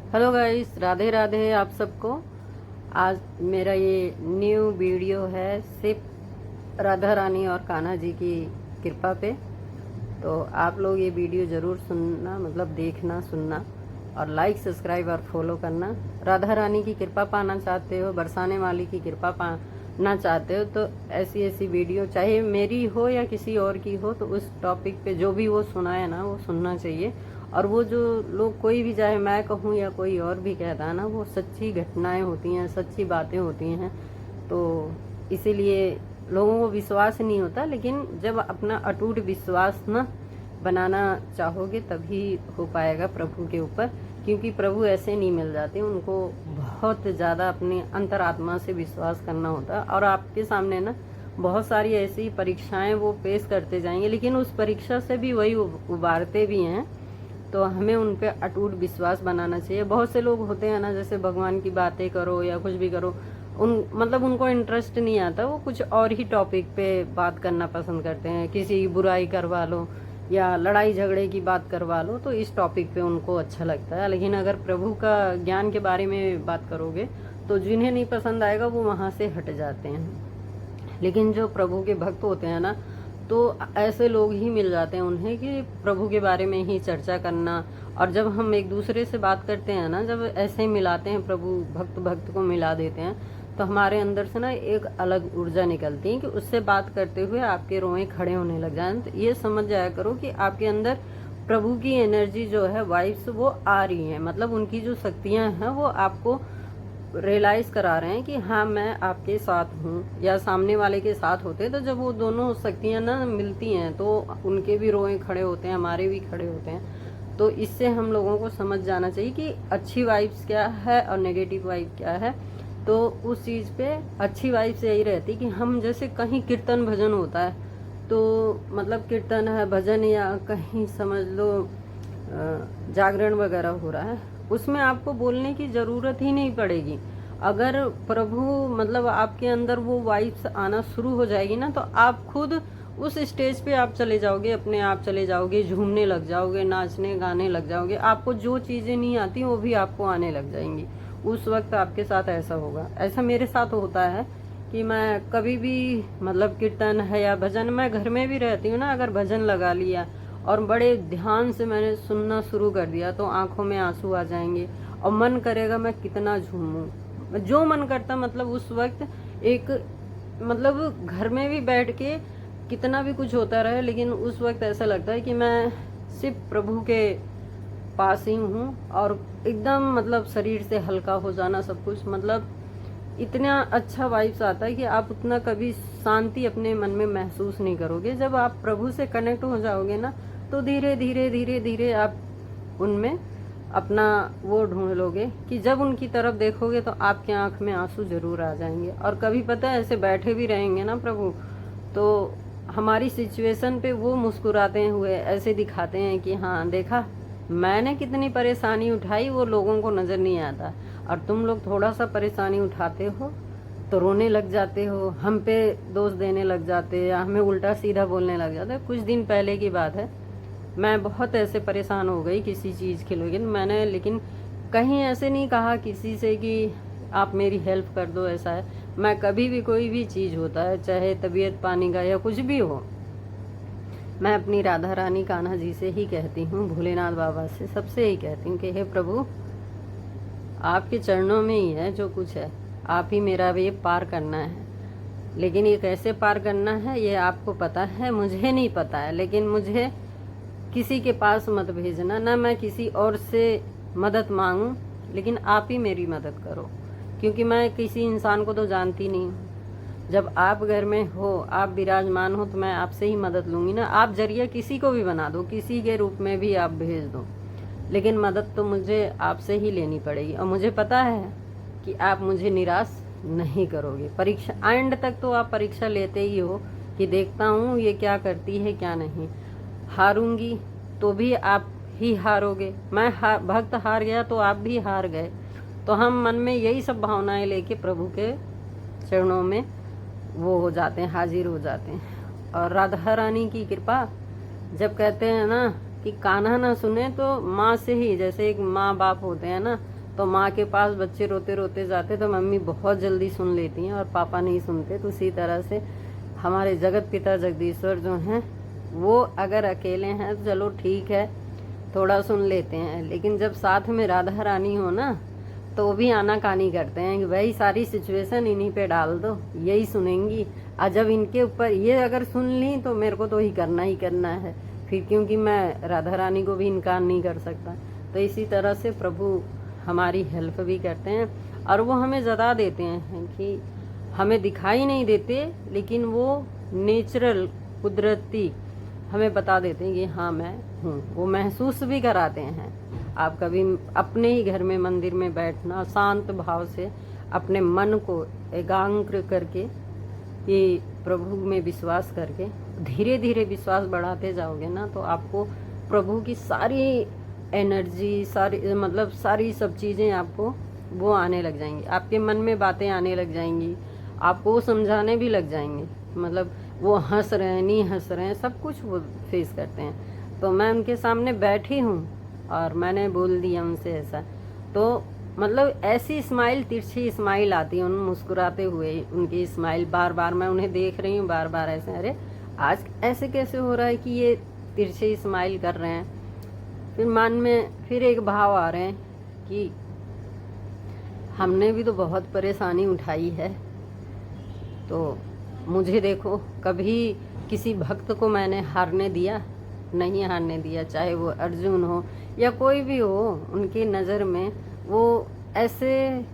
Hello guys, Radhe Radhe आप सबको। आज मेरा ये न्यू वीडियो है सिर्फ राधा रानी और कान्हा जी की कृपा पे। तो आप लोग ये वीडियो ज़रूर सुनना, मतलब देखना सुनना, और लाइक सब्सक्राइब और फॉलो करना। राधा रानी की कृपा पाना चाहते हो, बरसाने वाली की कृपा पाना चाहते हो, तो ऐसी ऐसी वीडियो चाहे मेरी हो या किसी और की हो, तो उस टॉपिक पे जो भी वो सुनाए ना वो सुनना चाहिए। और वो जो लोग, कोई भी, चाहे मैं कहूँ या कोई और भी कहता है ना, वो सच्ची घटनाएं होती हैं, सच्ची बातें होती हैं। तो इसीलिए लोगों को विश्वास नहीं होता, लेकिन जब अपना अटूट विश्वास ना बनाना चाहोगे तभी हो पाएगा प्रभु के ऊपर। क्योंकि प्रभु ऐसे नहीं मिल जाते, उनको बहुत ज़्यादा अपने अंतरात्मा से विश्वास करना होता है। और आपके सामने ना बहुत सारी ऐसी परीक्षाएं वो पेश करते जाएंगे, लेकिन उस परीक्षा से भी वही उबारते भी हैं। तो हमें उन पे अटूट विश्वास बनाना चाहिए। बहुत से लोग होते हैं ना, जैसे भगवान की बातें करो या कुछ भी करो, मतलब उनको इंटरेस्ट नहीं आता, वो कुछ और ही टॉपिक पे बात करना पसंद करते हैं। किसी की बुराई करवा लो या लड़ाई झगड़े की बात करवा लो, तो इस टॉपिक पे उनको अच्छा लगता है। लेकिन अगर प्रभु का ज्ञान के बारे में बात करोगे तो जिन्हें नहीं पसंद आएगा वो वहाँ से हट जाते हैं। लेकिन जो प्रभु के भक्त होते हैं ना, तो ऐसे लोग ही मिल जाते हैं उन्हें कि प्रभु के बारे में ही चर्चा करना। और जब हम एक दूसरे से बात करते हैं ना, जब ऐसे ही मिलाते हैं, प्रभु भक्त भक्त को मिला देते हैं, तो हमारे अंदर से ना एक अलग ऊर्जा निकलती है कि उससे बात करते हुए आपके रोए खड़े होने लग जाए। तो ये समझ जाया करो कि आपके अंदर प्रभु की एनर्जी जो है, वाइब्स, वो आ रही हैं। मतलब उनकी जो शक्तियाँ हैं वो आपको रियलाइज करा रहे हैं कि हाँ, मैं आपके साथ हूँ। या सामने वाले के साथ होते, तो जब वो दोनों शक्तियाँ ना मिलती हैं तो उनके भी रोए खड़े होते हैं, हमारे भी खड़े होते हैं। तो इससे हम लोगों को समझ जाना चाहिए कि अच्छी वाइब्स क्या है और नेगेटिव वाइब क्या है। तो उस चीज़ पे अच्छी वाइब्स यही रहती कि हम, जैसे कहीं कीर्तन भजन होता है, तो मतलब कीर्तन है, भजन, या कहीं समझ लो जागरण वगैरह हो रहा है, उसमें आपको बोलने की ज़रूरत ही नहीं पड़ेगी। अगर प्रभु, मतलब आपके अंदर वो वाइब्स आना शुरू हो जाएगी ना, तो आप खुद उस स्टेज पे आप चले जाओगे, अपने आप चले जाओगे, झूमने लग जाओगे, नाचने गाने लग जाओगे। आपको जो चीज़ें नहीं आती वो भी आपको आने लग जाएंगी। उस वक्त आपके साथ ऐसा होगा। ऐसा मेरे साथ होता है कि मैं कभी भी, मतलब कीर्तन है या भजन, मैं घर में भी रहती हूँ ना, अगर भजन लगा लिया और बड़े ध्यान से मैंने सुनना शुरू कर दिया, तो आंखों में आंसू आ जाएंगे और मन करेगा मैं कितना झूमूं, जो मन करता। मतलब उस वक्त एक, मतलब घर में भी बैठ के कितना भी कुछ होता रहे, लेकिन उस वक्त ऐसा लगता है कि मैं सिर्फ प्रभु के पास ही हूँ। और एकदम, मतलब शरीर से हल्का हो जाना सब कुछ, मतलब इतना अच्छा वाइब्स आता है कि आप उतना कभी शांति अपने मन में महसूस नहीं करोगे। जब आप प्रभु से कनेक्ट हो जाओगे ना, तो धीरे धीरे धीरे धीरे आप उनमें अपना वो ढूंढ लोगे कि जब उनकी तरफ देखोगे तो आपके आंख में आंसू जरूर आ जाएंगे। और कभी पता है, ऐसे बैठे भी रहेंगे ना प्रभु, तो हमारी सिचुएशन पे वो मुस्कुराते हुए ऐसे दिखाते हैं कि हाँ देखा, मैंने कितनी परेशानी उठाई, वो लोगों को नज़र नहीं आता। और तुम लोग थोड़ा सा परेशानी उठाते हो तो रोने लग जाते हो, हम पे दोष देने लग जाते हैं, या हमें उल्टा सीधा बोलने लग जाते हैं। कुछ दिन पहले की बात है, मैं बहुत ऐसे परेशान हो गई किसी चीज़ के, लेकिन कहीं ऐसे नहीं कहा किसी से कि आप मेरी हेल्प कर दो। ऐसा है, मैं कभी भी, कोई भी चीज़ होता है, चाहे तबीयत पानी का या कुछ भी हो, मैं अपनी राधा रानी कान्हा जी से ही कहती हूँ, भोलेनाथ बाबा से, सबसे ही कहती हूँ कि हे प्रभु, आपके चरणों में ही है जो कुछ है, आप ही मेरा ये पार करना है। लेकिन ये कैसे पार करना है ये आपको पता है, मुझे नहीं पता है। लेकिन मुझे किसी के पास मत भेजना, ना मैं किसी और से मदद मांगूं, लेकिन आप ही मेरी मदद करो। क्योंकि मैं किसी इंसान को तो जानती नहीं हूँ। जब आप घर में हो, आप विराजमान हो, तो मैं आपसे ही मदद लूँगी ना। आप जरिया किसी को भी बना दो, किसी के रूप में भी आप भेज दो, लेकिन मदद तो मुझे आपसे ही लेनी पड़ेगी। और मुझे पता है कि आप मुझे निराश नहीं करोगे। परीक्षा एंड तक तो आप परीक्षा लेते ही हो कि देखता हूँ ये क्या करती है क्या नहीं। हारूंगी तो भी आप ही हारोगे, मैं भक्त हार गया तो आप भी हार गए। तो हम मन में यही सब भावनाएं लेके प्रभु के चरणों में वो हो जाते हैं, हाजिर हो जाते हैं। और राधा रानी की कृपा, जब कहते हैं ना कि कान्हा ना सुने, तो माँ से ही, जैसे एक माँ बाप होते हैं ना, तो माँ के पास बच्चे रोते रोते जाते तो मम्मी बहुत जल्दी सुन लेती हैं और पापा नहीं सुनते। तो उसी तरह से हमारे जगत पिता जगदीश्वर जो हैं वो अगर अकेले हैं तो चलो ठीक है, थोड़ा सुन लेते हैं, लेकिन जब साथ में राधा रानी हो ना तो वो भी आनाकानी करते हैं कि भाई सारी सिचुएशन इन्हीं पे डाल दो, यही सुनेंगी। और जब इनके ऊपर ये अगर सुन ली तो मेरे को तो ही करना है फिर, क्योंकि मैं राधा रानी को भी इनकार नहीं कर सकता। तो इसी तरह से प्रभु हमारी हेल्प भी करते हैं और वो हमें जता देते हैं कि हमें दिखाई नहीं देते, लेकिन वो नेचुरल कुदरती हमें बता देते हैं कि हाँ मैं हूँ, वो महसूस भी कराते हैं। आप कभी अपने ही घर में मंदिर में बैठना, शांत भाव से अपने मन को एकाग्र करके, ये प्रभु में विश्वास करके धीरे धीरे विश्वास बढ़ाते जाओगे ना, तो आपको प्रभु की सारी एनर्जी, सारी सब चीज़ें आपको वो आने लग जाएंगी, आपके मन में बातें आने लग जाएंगी, आपको वो समझाने भी लग जाएंगे। मतलब वो हंस रहे हैं नहीं हंस रहे हैं, सब कुछ वो फेस करते हैं। तो मैं उनके सामने बैठी हूँ और मैंने बोल दिया उनसे ऐसा, तो मतलब ऐसी स्माइल, तिरछी स्माइल आती है उन मुस्कुराते हुए, उनकी स्माइल बार बार मैं उन्हें देख रही हूँ, बार बार ऐसे, अरे आज ऐसे कैसे हो रहा है कि ये तिरछी स्माइल कर रहे हैं। फिर मन में फिर एक भाव आ रहे हैं कि हमने भी तो बहुत परेशानी उठाई है, तो मुझे देखो, कभी किसी भक्त को मैंने हारने दिया? नहीं हारने दिया, चाहे वो अर्जुन हो या कोई भी हो। उनकी नज़र में वो ऐसे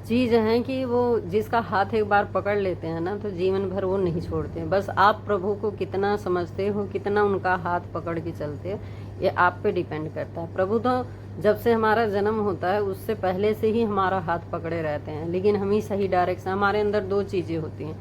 चीज़ हैं कि वो जिसका हाथ एक बार पकड़ लेते हैं ना तो जीवन भर वो नहीं छोड़ते। बस आप प्रभु को कितना समझते हो, कितना उनका हाथ पकड़ के चलते हो, ये आप पे डिपेंड करता है। प्रभु तो जब से हमारा जन्म होता है उससे पहले से ही हमारा हाथ पकड़े रहते हैं, लेकिन हम ही सही डायरेक्शन। हमारे अंदर दो चीज़ें होती हैं,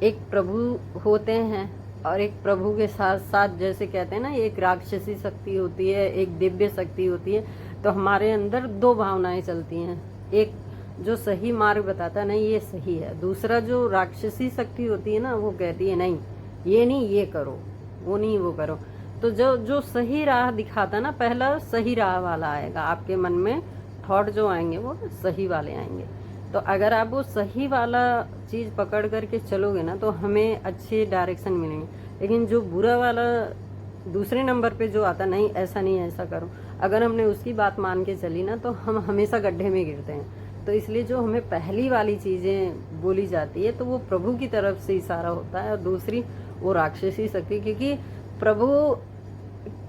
एक प्रभु होते हैं और एक प्रभु के साथ साथ, जैसे कहते हैं ना, एक राक्षसी शक्ति होती है, एक दिव्य शक्ति होती है। तो हमारे अंदर दो भावनाएं चलती हैं, एक जो सही मार्ग बताता नहीं ये सही है, दूसरा जो राक्षसी शक्ति होती है ना वो कहती है नहीं ये नहीं, ये करो, वो नहीं वो करो। तो जो सही राह दिखाता ना, पहला सही राह वाला आएगा, आपके मन में थॉट जो आएंगे वो सही वाले आएंगे। तो अगर आप वो सही वाला चीज़ पकड़ करके चलोगे ना तो हमें अच्छे डायरेक्शन मिलेंगे। लेकिन जो बुरा वाला दूसरे नंबर पे जो आता, नहीं ऐसा नहीं ऐसा करो, अगर हमने उसकी बात मान के चली ना तो हम हमेशा गड्ढे में गिरते हैं। तो इसलिए जो हमें पहली वाली चीज़ें बोली जाती है तो वो प्रभु की तरफ से इशारा होता है, और दूसरी वो राक्षसी शक्ति, क्योंकि प्रभु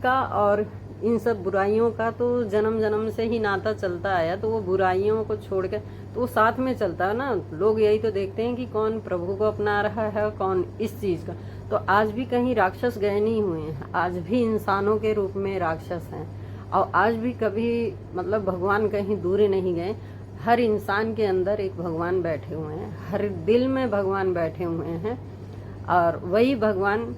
का और इन सब बुराइयों का तो जन्म जन्म से ही नाता चलता आया। तो वो बुराइयों को छोड़ के तो वो साथ में चलता है ना। लोग यही तो देखते हैं कि कौन प्रभु को अपना रहा है, कौन इस चीज़ का। तो आज भी कहीं राक्षस गए नहीं हुए हैं, आज भी इंसानों के रूप में राक्षस हैं, और आज भी कभी मतलब भगवान कहीं दूर नहीं गए। हर इंसान के अंदर एक भगवान बैठे हुए हैं, हर दिल में भगवान बैठे हुए हैं, और वही भगवान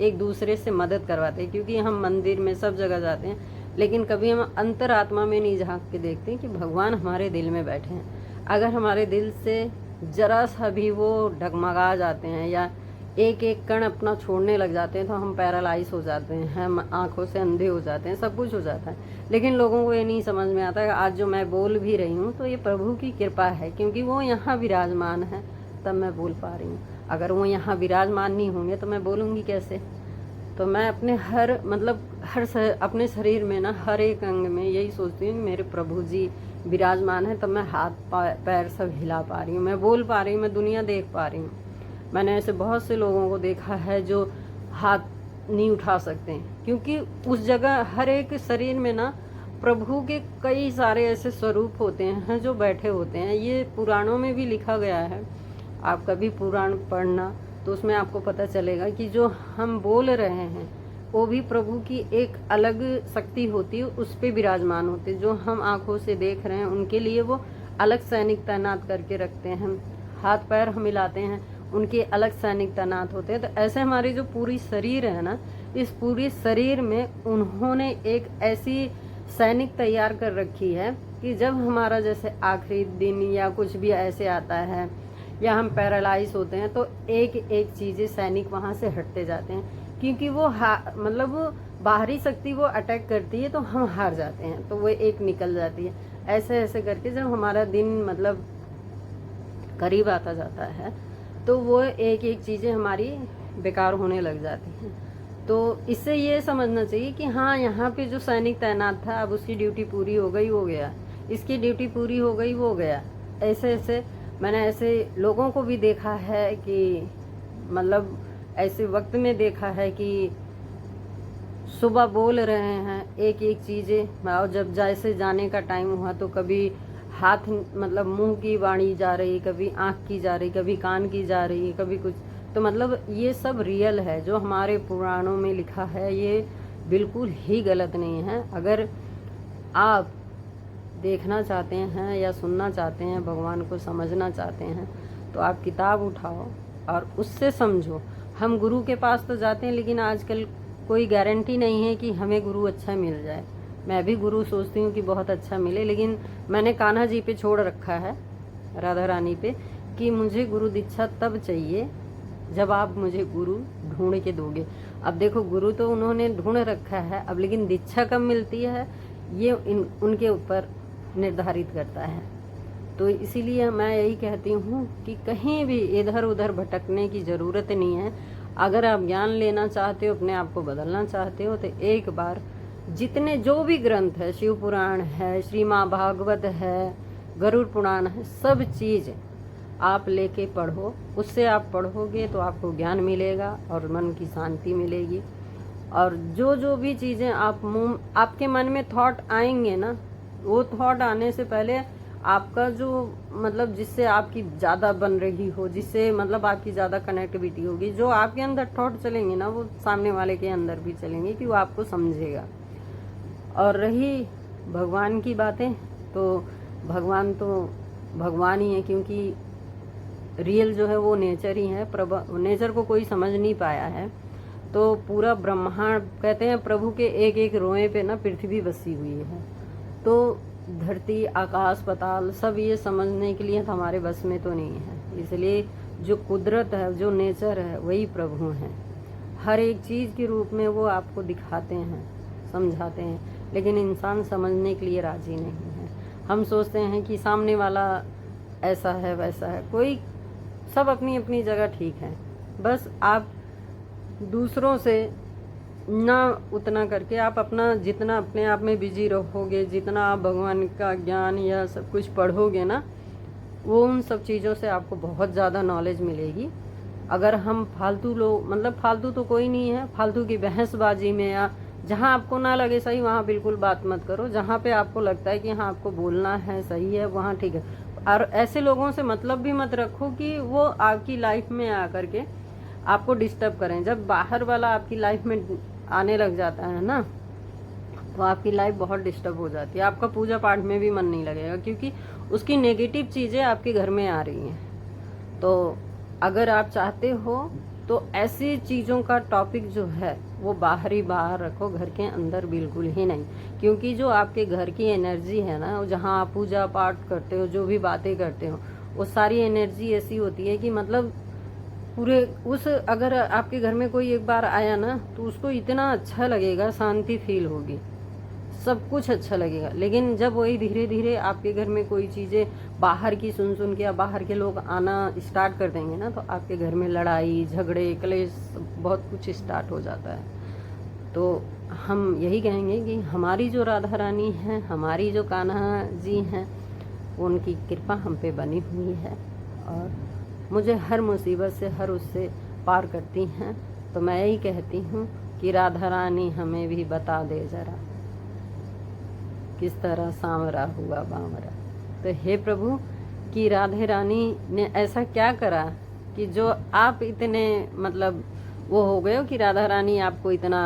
एक दूसरे से मदद करवाते हैं। क्योंकि हम मंदिर में सब जगह जाते हैं, लेकिन कभी हम अंतरात्मा में नहीं झांक के देखते हैं कि भगवान हमारे दिल में बैठे हैं। अगर हमारे दिल से जरा सा भी वो डगमगा जाते हैं या एक एक कण अपना छोड़ने लग जाते हैं तो हम पैरालाइज हो जाते हैं, हम आंखों से अंधे हो जाते हैं, सब कुछ हो जाता है। लेकिन लोगों को ये नहीं समझ में आता है आज जो मैं बोल भी रही हूँ तो ये प्रभु की कृपा है, क्योंकि वो यहाँ विराजमान है तब मैं बोल पा रही हूँ। अगर वो यहाँ विराजमान नहीं होंगे तो मैं बोलूँगी कैसे। तो मैं अपने अपने शरीर में ना हर एक अंग में यही सोचती हूँ मेरे प्रभु जी विराजमान है, तब मैं हाथ पैर सब हिला पा रही हूँ, मैं बोल पा रही हूँ, मैं दुनिया देख पा रही हूँ। मैंने ऐसे बहुत से लोगों को देखा है जो हाथ नहीं उठा सकते हैं, क्योंकि उस जगह हर एक शरीर में ना प्रभु के कई सारे ऐसे स्वरूप होते हैं जो बैठे होते हैं। ये पुराणों में भी लिखा गया है, आप कभी पुराण पढ़ना तो उसमें आपको पता चलेगा कि जो हम बोल रहे हैं वो भी प्रभु की एक अलग शक्ति होती है, उस पर विराजमान होते हैं। जो हम आंखों से देख रहे हैं उनके लिए वो अलग सैनिक तैनात करके रखते हैं, हाथ पैर हम मिलाते हैं उनके अलग सैनिक तैनात होते हैं। तो ऐसे हमारी जो पूरी शरीर है ना, इस पूरी शरीर में उन्होंने एक ऐसी सैनिक तैयार कर रखी है कि जब हमारा जैसे आखिरी दिन या कुछ भी ऐसे आता है या हम पैरालाइज होते हैं तो एक एक चीज़ें सैनिक वहाँ से हटते जाते हैं, क्योंकि वो बाहरी शक्ति वो अटैक करती है तो हम हार जाते हैं, तो वो एक निकल जाती है। ऐसे ऐसे करके जब हमारा दिन मतलब करीब आता जाता है तो वो एक एक चीज़ें हमारी बेकार होने लग जाती हैं। तो इससे ये समझना चाहिए कि हाँ, यहाँ पे जो सैनिक तैनात था अब उसकी ड्यूटी पूरी हो गई, वो गया, इसकी ड्यूटी पूरी हो गई, वो गया। ऐसे ऐसे मैंने ऐसे लोगों को भी देखा है कि मतलब ऐसे वक्त में देखा है कि सुबह बोल रहे हैं एक एक चीज़ें, और जब जैसे जाने का टाइम हुआ तो कभी हाथ मतलब मुंह की वाणी जा रही, कभी आँख की जा रही, कभी कान की जा रही, कभी कुछ। तो मतलब ये सब रियल है, जो हमारे पुराणों में लिखा है ये बिल्कुल ही गलत नहीं है। अगर आप देखना चाहते हैं या सुनना चाहते हैं, भगवान को समझना चाहते हैं, तो आप किताब उठाओ और उससे समझो। हम गुरु के पास तो जाते हैं, लेकिन आजकल कोई गारंटी नहीं है कि हमें गुरु अच्छा मिल जाए। मैं भी गुरु सोचती हूँ कि बहुत अच्छा मिले, लेकिन मैंने कान्हा जी पे छोड़ रखा है, राधा रानी पे, कि मुझे गुरु दीक्षा तब चाहिए जब आप मुझे गुरु ढूंढ के दोगे। अब देखो, गुरु तो उन्होंने ढूंढ रखा है, अब लेकिन दीक्षा कब मिलती है ये उनके ऊपर निर्धारित करता है। तो इसीलिए मैं यही कहती हूँ कि कहीं भी इधर उधर भटकने की ज़रूरत नहीं है। अगर आप ज्ञान लेना चाहते हो, अपने आप को बदलना चाहते हो, तो एक बार जितने जो भी ग्रंथ है, शिव पुराण है, श्रीमद् भागवत है, गरुड़ पुराण है, सब चीज़ आप लेके पढ़ो। उससे आप पढ़ोगे तो आपको ज्ञान मिलेगा और मन की शांति मिलेगी। और जो जो भी चीज़ें आपके मन में थॉट आएंगे ना, वो थॉट आने से पहले आपका जो मतलब जिससे आपकी ज़्यादा बन रही हो, जिससे मतलब आपकी ज़्यादा कनेक्टिविटी होगी, जो आपके अंदर थॉट चलेंगे ना, वो सामने वाले के अंदर भी चलेंगे कि वो आपको समझेगा। और रही भगवान की बातें, तो भगवान ही है, क्योंकि रियल जो है वो नेचर ही है। नेचर को कोई समझ नहीं पाया है। तो पूरा ब्रह्मांड, कहते हैं प्रभु के एक एक रोए पे ना पृथ्वी बसी हुई है। तो धरती, आकाश, पाताल सब ये समझने के लिए हमारे बस में तो नहीं है। इसलिए जो कुदरत है, जो नेचर है, वही प्रभु हैं। हर एक चीज़ के रूप में वो आपको दिखाते हैं, समझाते हैं, लेकिन इंसान समझने के लिए राजी नहीं है। हम सोचते हैं कि सामने वाला ऐसा है वैसा है, कोई सब अपनी अपनी जगह ठीक है। बस आप दूसरों से ना उतना करके आप अपना जितना अपने आप में बिजी रहोगे, जितना आप भगवान का ज्ञान या सब कुछ पढ़ोगे ना, वो उन सब चीज़ों से आपको बहुत ज़्यादा नॉलेज मिलेगी। अगर हम फालतू लोग, मतलब फालतू तो कोई नहीं है, फालतू की बहसबाजी में या जहाँ आपको ना लगे सही वहाँ बिल्कुल बात मत करो। जहाँ पे आपको लगता है कि हाँ आपको बोलना है, सही है, वहाँ ठीक है। और ऐसे लोगों से मतलब भी मत रखो कि वो आपकी लाइफ में आकर के आपको डिस्टर्ब करें। जब बाहर वाला आपकी लाइफ में आने लग जाता है ना, तो आपकी लाइफ बहुत डिस्टर्ब हो जाती है। आपका पूजा पाठ में भी मन नहीं लगेगा, क्योंकि उसकी नेगेटिव चीज़ें आपके घर में आ रही हैं। तो अगर आप चाहते हो तो ऐसी चीज़ों का टॉपिक जो है वो बाहर ही बाहर रखो, घर के अंदर बिल्कुल ही नहीं। क्योंकि जो आपके घर की एनर्जी है ना, जहाँ आप पूजा पाठ करते हो, जो भी बातें करते हो, वो सारी एनर्जी ऐसी होती है कि मतलब पूरे अगर आपके घर में कोई एक बार आया ना, तो उसको इतना अच्छा लगेगा, शांति फील होगी, सब कुछ अच्छा लगेगा। लेकिन जब वही धीरे धीरे आपके घर में कोई चीज़ें बाहर की सुन के या बाहर के लोग आना स्टार्ट कर देंगे ना, तो आपके घर में लड़ाई, झगड़े, क्लेश, बहुत कुछ स्टार्ट हो जाता है। तो हम यही कहेंगे कि हमारी जो राधा रानी हैं, हमारी जो कान्हा जी हैं, उनकी कृपा हम पे बनी हुई है और मुझे हर मुसीबत से, हर उससे पार करती हैं। तो मैं यही कहती हूँ कि राधा रानी हमें भी बता दे जरा, किस तरह सांवरा हुआ बावरा। तो हे प्रभु, कि राधे रानी ने ऐसा क्या करा कि जो आप इतने मतलब वो हो गए हो कि राधा रानी आपको इतना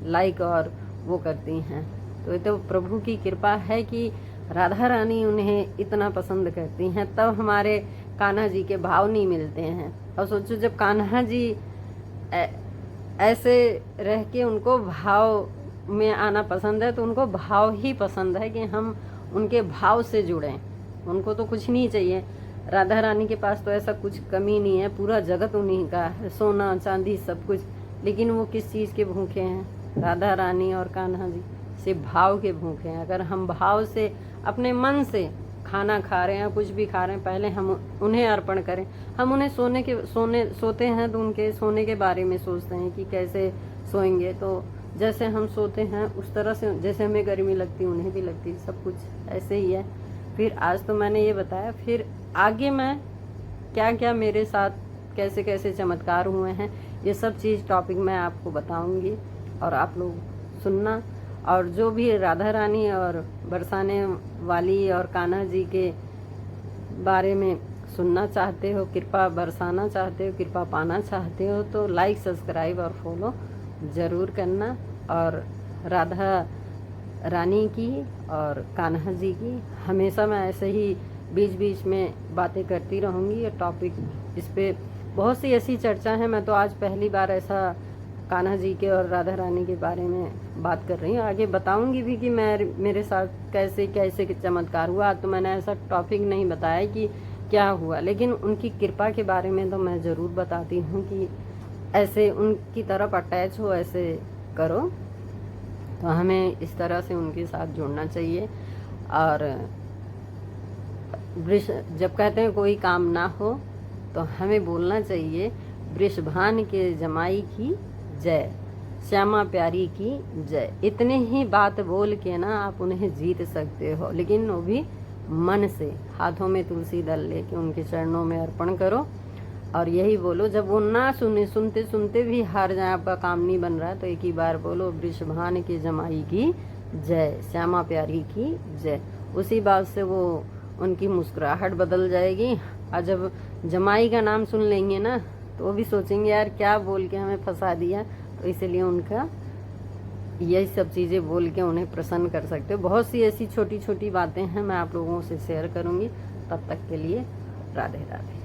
लाइक और वो करती हैं। तो ये तो प्रभु की कृपा है कि राधा रानी उन्हें इतना पसंद करती हैं, तब हमारे कान्हा जी के भाव नहीं मिलते हैं। और सोचो, जब कान्हा जी ऐसे रह के उनको भाव में आना पसंद है, तो उनको भाव ही पसंद है कि हम उनके भाव से जुड़ें। उनको तो कुछ नहीं चाहिए। राधा रानी के पास तो ऐसा कुछ कमी नहीं है, पूरा जगत उन्हीं का है, सोना चांदी सब कुछ। लेकिन वो किस चीज़ के भूखे हैं? राधा रानी और कान्हा जी सिर्फ भाव के भूखे हैं। अगर हम भाव से अपने मन से खाना खा रहे हैं, कुछ भी खा रहे हैं, पहले हम उन्हें अर्पण करें। हम उन्हें सोते हैं तो उनके सोने के बारे में सोचते हैं कि कैसे सोएंगे। तो जैसे हम सोते हैं उस तरह से, जैसे हमें गर्मी लगती उन्हें भी लगती, सब कुछ ऐसे ही है। फिर आज तो मैंने ये बताया, फिर आगे मैं क्या क्या मेरे साथ कैसे कैसे चमत्कार हुए हैं, ये सब चीज़ टॉपिक मैं आपको बताऊंगी और आप लोग सुनना। और जो भी राधा रानी और बरसाने वाली और कान्हा जी के बारे में सुनना चाहते हो, कृपा बरसाना चाहते हो, कृपा पाना चाहते हो, तो लाइक, सब्सक्राइब और फॉलो ज़रूर करना। और राधा रानी की और कान्हा जी की हमेशा मैं ऐसे ही बीच बीच में बातें करती रहूँगी। ये टॉपिक, इस पे बहुत सी ऐसी चर्चा है। मैं तो आज पहली बार ऐसा कान्हा जी के और राधा रानी के बारे में बात कर रही हूँ। आगे बताऊंगी भी कि मेरे साथ कैसे कैसे चमत्कार हुआ। तो मैंने ऐसा टॉपिक नहीं बताया कि क्या हुआ, लेकिन उनकी कृपा के बारे में तो मैं ज़रूर बताती हूँ कि ऐसे उनकी तरफ अटैच हो, ऐसे करो। तो हमें इस तरह से उनके साथ जुड़ना चाहिए। और जब कहते हैं कोई काम ना हो तो हमें बोलना चाहिए, वृषभान के जमाई की जय, श्यामा प्यारी की जय। इतने ही बात बोल के ना आप उन्हें जीत सकते हो, लेकिन वो भी मन से। हाथों में तुलसी दल लेके उनके चरणों में अर्पण करो और यही बोलो। जब वो ना सुनते सुनते भी हार जाए, आपका काम नहीं बन रहा है, तो एक ही बार बोलो, वृषभान के जमाई की जय, श्यामा प्यारी की जय। उसी बात से वो उनकी मुस्कुराहट बदल जाएगी। और जब जमाई का नाम सुन लेंगे ना, तो वो भी सोचेंगे यार क्या बोल के हमें फंसा दिया। तो इसलिए उनका यही सब चीज़ें बोल के उन्हें प्रसन्न कर सकते हो। बहुत सी ऐसी छोटी छोटी बातें हैं, मैं आप लोगों से शेयर करूँगी। तब तक के लिए राधे राधे।